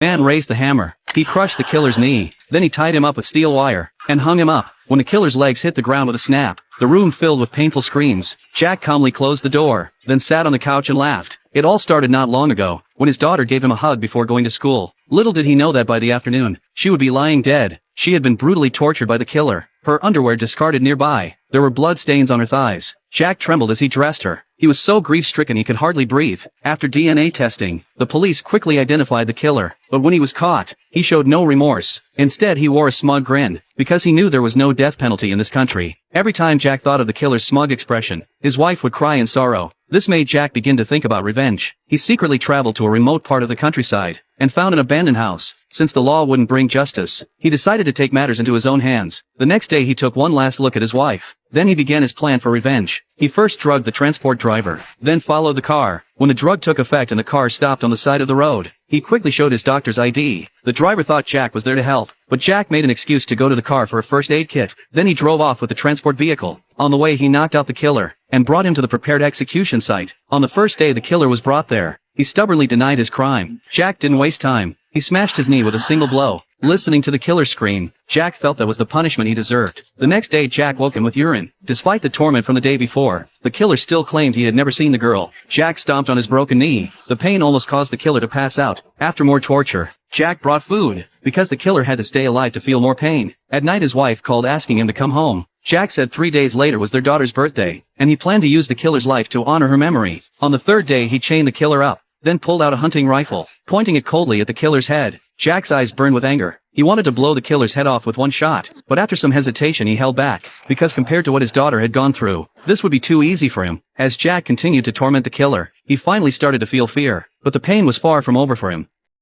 Man raised the hammer. He crushed the killer's knee. Then he tied him up with steel wire and hung him up. When the killer's legs hit the ground with a snap, the room filled with painful screams. Jack calmly closed the door, then sat on the couch and laughed. It all started not long ago, when his daughter gave him a hug before going to school. Little did he know that by the afternoon, she would be lying dead. She had been brutally tortured by the killer, her underwear discarded nearby. There were blood stains on her thighs. Jack trembled as he dressed her. He was so grief-stricken he could hardly breathe. After DNA testing, the police quickly identified the killer. But when he was caught, he showed no remorse. Instead, he wore a smug grin, because he knew there was no death penalty in this country. Every time Jack thought of the killer's smug expression, his wife would cry in sorrow. This made Jack begin to think about revenge. He secretly traveled to a remote part of the countryside and found an abandoned house. Since the law wouldn't bring justice, he decided to take matters into his own hands. The next day he took one last look at his wife. Then he began his plan for revenge. He first drugged the transport driver, then followed the car. When the drug took effect and the car stopped on the side of the road, he quickly showed his doctor's ID. The driver thought Jack was there to help, but Jack made an excuse to go to the car for a first aid kit. Then he drove off with the transport vehicle. On the way he knocked out the killer and brought him to the prepared execution site. On the first day the killer was brought there, he stubbornly denied his crime. Jack didn't waste time. He smashed his knee with a single blow. Listening to the killer scream, Jack felt that was the punishment he deserved. The next day Jack woke him with urine. Despite the torment from the day before, the killer still claimed he had never seen the girl. Jack stomped on his broken knee. The pain almost caused the killer to pass out. After more torture, Jack brought food, because the killer had to stay alive to feel more pain. At night his wife called asking him to come home. Jack said 3 days later was their daughter's birthday, and he planned to use the killer's life to honor her memory. On the third day he chained the killer up, then pulled out a hunting rifle, pointing it coldly at the killer's head. Jack's eyes burned with anger. He wanted to blow the killer's head off with one shot, but after some hesitation he held back, because compared to what his daughter had gone through, this would be too easy for him. As Jack continued to torment the killer, he finally started to feel fear, but the pain was far from over for him.